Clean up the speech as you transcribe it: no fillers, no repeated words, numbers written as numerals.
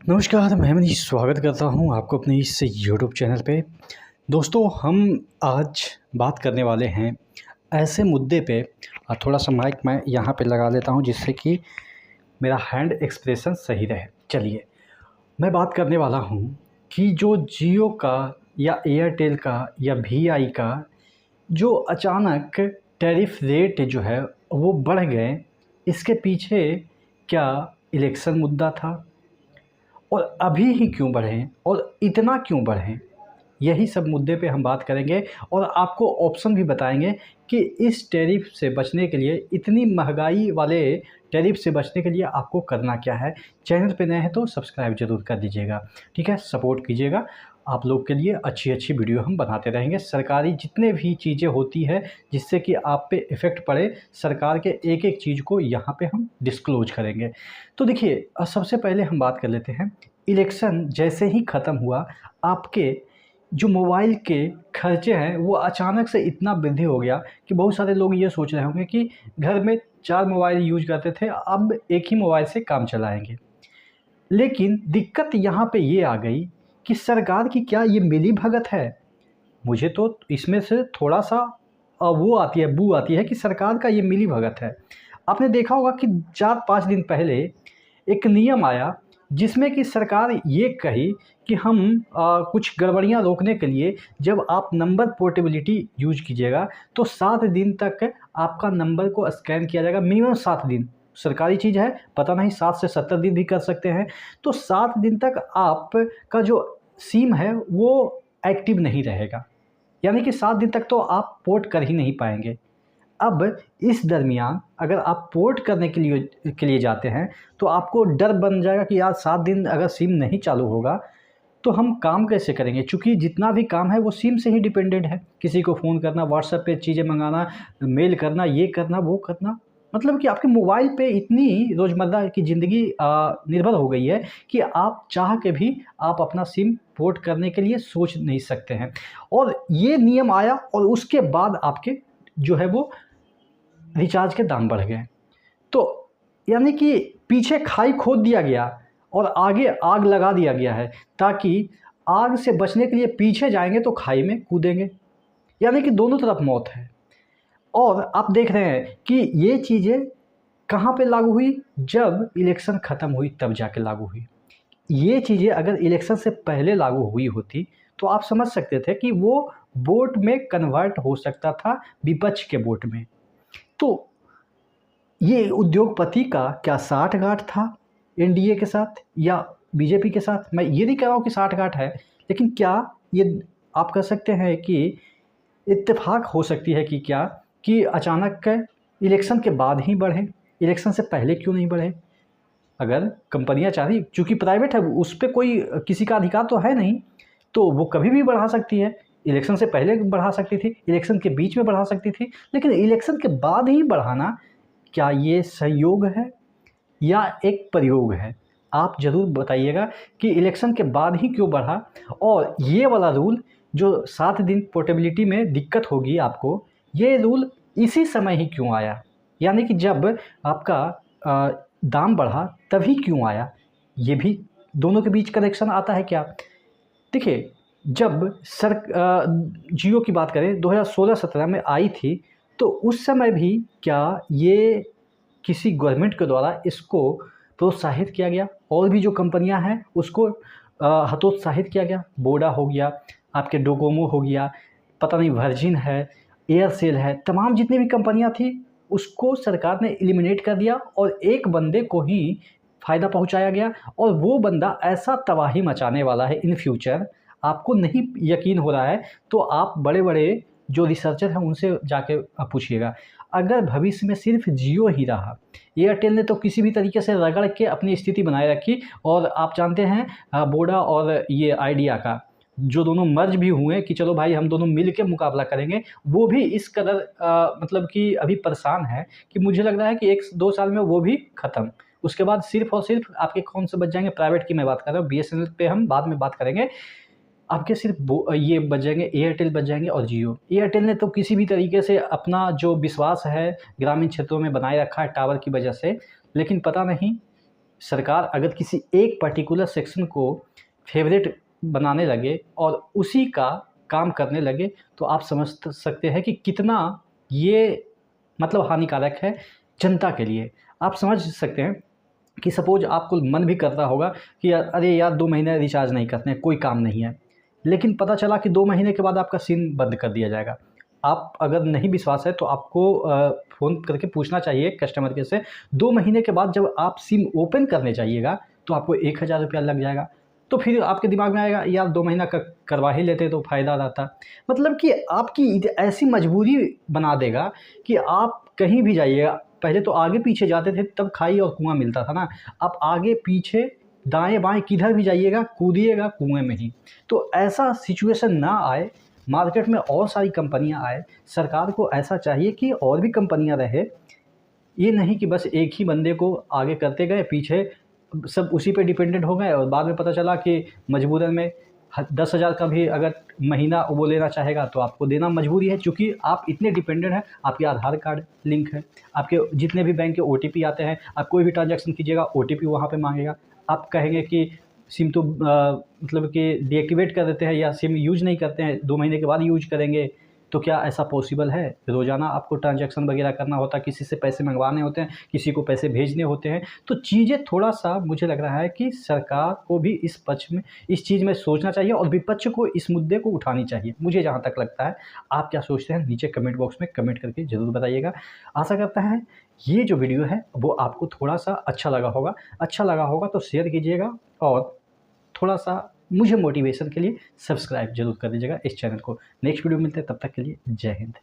नमस्कार, मैं मनीष स्वागत करता हूं आपको अपने इस यूट्यूब चैनल पे। दोस्तों, हम आज बात करने वाले हैं ऐसे मुद्दे पे। थोड़ा-सा माइक मैं यहाँ पे लगा लेता हूं जिससे कि मेरा हैंड एक्सप्रेशन सही रहे। चलिए, मैं बात करने वाला हूं कि जो जियो का या एयरटेल का या वीआई का जो अचानक टैरिफ रेट जो है वो बढ़ गए, इसके पीछे क्या इलेक्शन मुद्दा था? और अभी ही क्यों बढ़े और इतना क्यों बढ़े? यही सब मुद्दे पे हम बात करेंगे और आपको ऑप्शन भी बताएंगे कि इस टैरिफ से बचने के लिए, इतनी महंगाई वाले टैरिफ से बचने के लिए आपको करना क्या है। चैनल पे नए हैं तो सब्सक्राइब ज़रूर कर दीजिएगा, ठीक है? सपोर्ट कीजिएगा। आप लोग के लिए अच्छी अच्छी वीडियो हम बनाते रहेंगे। सरकारी जितने भी चीज़ें होती है जिससे कि आप पे इफ़ेक्ट पड़े, सरकार के एक एक चीज़ को यहाँ पे हम डिस्क्लोज करेंगे। तो देखिए, सबसे पहले हम बात कर लेते हैं। इलेक्शन जैसे ही ख़त्म हुआ, आपके जो मोबाइल के खर्चे हैं वो अचानक से इतना वृद्धि हो गया कि बहुत सारे लोग ये सोच रहे होंगे कि घर में 4 मोबाइल यूज़ करते थे, अब एक ही मोबाइल से काम चलाएँगे। लेकिन दिक्कत यहाँ पे ये आ गई कि सरकार की क्या ये मिलीभगत है? मुझे तो इसमें से थोड़ा-सा वो आती है, बू आती है कि सरकार का ये मिलीभगत है। आपने देखा होगा कि 4-5 दिन पहले एक नियम आया जिसमें कि सरकार ये कही कि हम कुछ गड़बड़ियाँ रोकने के लिए जब आप नंबर पोर्टेबिलिटी यूज़ कीजिएगा तो 7 दिन तक आपका नंबर को स्कैन किया जाएगा। मिनिमम 7 दिन, सरकारी चीज़ है, पता नहीं 7 से 70 दिन भी कर सकते हैं। तो 7 दिन तक आपका जो सिम है वो एक्टिव नहीं रहेगा, यानी कि 7 दिन तक तो आप पोर्ट कर ही नहीं पाएँगे। अब इस दरमियान अगर आप पोर्ट करने के लिए जाते हैं तो आपको डर बन जाएगा कि यार 7 दिन अगर सिम नहीं चालू होगा तो हम काम कैसे करेंगे? चूँकि जितना भी काम है वो सिम से ही डिपेंडेंट है। किसी को फ़ोन करना, व्हाट्सएप पे चीज़ें मँगाना, मेल करना, ये करना, वो करना। मतलब कि आपके मोबाइल पे इतनी रोज़मर्रा की ज़िंदगी निर्भर हो गई है कि आप चाह के भी आप अपना सिम पोर्ट करने के लिए सोच नहीं सकते हैं। और ये नियम आया और उसके बाद आपके जो है वो रिचार्ज के दाम बढ़ गए। तो यानी कि पीछे खाई खोद दिया गया और आगे आग लगा दिया गया है, ताकि आग से बचने के लिए पीछे जाएँगे तो खाई में कूदेंगे। यानी कि दोनों तरफ मौत है। और आप देख रहे हैं कि ये चीज़ें कहाँ पे लागू हुई? जब इलेक्शन ख़त्म हुई तब जाके लागू हुई। ये चीज़ें अगर इलेक्शन से पहले लागू हुई होती तो आप समझ सकते थे कि वो वोट में कन्वर्ट हो सकता था, विपक्ष के वोट में। तो ये उद्योगपति का क्या साठगांठ था एनडीए के साथ या बीजेपी के साथ? मैं ये नहीं कह रहा हूँ कि साठगांठ है, लेकिन क्या ये आप कह सकते हैं कि इत्तेफाक हो सकती है कि क्या कि अचानक इलेक्शन के बाद ही बढ़े, इलेक्शन से पहले क्यों नहीं बढ़े? अगर कंपनियां चाह रही, चूँकि प्राइवेट है, उस पे कोई किसी का अधिकार तो है नहीं, तो वो कभी भी बढ़ा सकती है। इलेक्शन से पहले बढ़ा सकती थी, इलेक्शन के बीच में बढ़ा सकती थी, लेकिन इलेक्शन के बाद ही बढ़ाना, क्या ये संयोग है या एक प्रयोग है? आप ज़रूर बताइएगा कि इलेक्शन के बाद ही क्यों बढ़ा। और ये वाला रूल जो 7 दिन पोर्टेबिलिटी में दिक्कत होगी आपको, ये रूल इसी समय ही क्यों आया? यानी कि जब आपका दाम बढ़ा तभी क्यों आया? ये भी दोनों के बीच कनेक्शन आता है क्या? देखिए, जब जियो की बात करें 2016-17 में आई थी, तो उस समय भी क्या ये किसी गवर्नमेंट के द्वारा इसको प्रोत्साहित किया गया? और भी जो कंपनियां हैं उसको हतोत्साहित किया गया। वोडा हो गया, आपके डोकोमो हो गया, पता नहीं वर्जिन है, एयरसेल है, तमाम जितनी भी कंपनियां थी उसको सरकार ने एलिमिनेट कर दिया और एक बंदे को ही फ़ायदा पहुंचाया गया। और वो बंदा ऐसा तबाही मचाने वाला है इन फ्यूचर, आपको नहीं यकीन हो रहा है तो आप बड़े-बड़े जो रिसर्चर हैं उनसे जाके पूछिएगा। अगर भविष्य में सिर्फ जियो ही रहा, एयरटेल ने तो किसी भी तरीके से रगड़ के अपनी स्थिति बनाए रखी। और आप जानते हैं वोडा और ये आइडिया का जो दोनों मर्ज भी हुए कि चलो भाई हम दोनों मिल के मुकाबला करेंगे, वो भी इस कदर मतलब कि अभी परेशान है कि मुझे लग रहा है कि 1-2 साल में वो भी ख़त्म। उसके बाद सिर्फ़ और सिर्फ आपके कौन से बच जाएँगे, प्राइवेट की मैं बात कर रहा हूँ, बीएसएनएल पे हम बाद में बात करेंगे। आपके सिर्फ ये बच जाएँगे, एयरटेल बच जाएँगे और जियो। एयरटेल ने तो किसी भी तरीके से अपना जो विश्वास है ग्रामीण क्षेत्रों में बनाए रखा है टावर की वजह से, लेकिन पता नहीं सरकार अगर किसी एक पर्टिकुलर सेक्शन को फेवरेट बनाने लगे और उसी का काम करने लगे तो आप समझ सकते हैं कि कितना ये मतलब हानिकारक है जनता के लिए। आप समझ सकते हैं कि सपोज़ आपको मन भी करता होगा कि अरे यार 2 महीने रिचार्ज नहीं करते हैं, कोई काम नहीं है। लेकिन पता चला कि 2 महीने के बाद आपका सिम बंद कर दिया जाएगा। आप अगर नहीं विश्वास है तो आपको फ़ोन करके पूछना चाहिए कस्टमर केयर से। 2 महीने के बाद जब आप सिम ओपन करने जाइएगा तो आपको 1000 रुपया लग जाएगा। तो फिर आपके दिमाग में आएगा यार 2 महीना का करवा ही लेते तो फ़ायदा रहता। मतलब कि आपकी ऐसी मजबूरी बना देगा कि आप कहीं भी जाइएगा, पहले तो आगे पीछे जाते थे तब खाई और कुआँ मिलता था ना, आप आगे पीछे दाएँ-बाएँ किधर भी जाइएगा कूदिएगा कुएँ में ही। तो ऐसा सिचुएशन ना आए, मार्केट में और सारी कंपनियाँ आए, सरकार को ऐसा चाहिए कि और भी कंपनियाँ रहे। ये नहीं कि बस एक ही बंदे को आगे करते गए, पीछे सब उसी पे डिपेंडेंट हो गए और बाद में पता चला कि मजबूरन में 10,000 का भी अगर महीना वो लेना चाहेगा तो आपको देना मजबूरी है, क्योंकि आप इतने डिपेंडेंट हैं। आपके आधार कार्ड लिंक है, आपके जितने भी बैंक के ओटीपी आते हैं, आप कोई भी ट्रांजैक्शन कीजिएगा ओटीपी वहाँ पे मांगेगा। आप कहेंगे कि सिम तो मतलब कि डीएक्टिवेट कर देते हैं या सिम यूज़ नहीं करते हैं, 2 महीने के बाद यूज़ करेंगे, तो क्या ऐसा पॉसिबल है? रोज़ाना आपको ट्रांजैक्शन वगैरह करना होता है, किसी से पैसे मंगवाने होते हैं, किसी को पैसे भेजने होते हैं। तो चीज़ें थोड़ा-सा मुझे लग रहा है कि सरकार को भी इस पक्ष में, इस चीज़ में सोचना चाहिए और विपक्ष को इस मुद्दे को उठानी चाहिए, मुझे जहाँ तक लगता है। आप क्या सोचते हैं? नीचे कमेंट बॉक्स में कमेंट करके ज़रूर बताइएगा। आशा करता है ये जो वीडियो है वो आपको थोड़ा-सा अच्छा लगा होगा। अच्छा लगा होगा तो शेयर कीजिएगा और थोड़ा-सा मुझे मोटिवेशन के लिए सब्सक्राइब ज़रूर कर दीजिएगा इस चैनल को। नेक्स्ट वीडियो मिलते हैं, तब तक के लिए जय हिंद।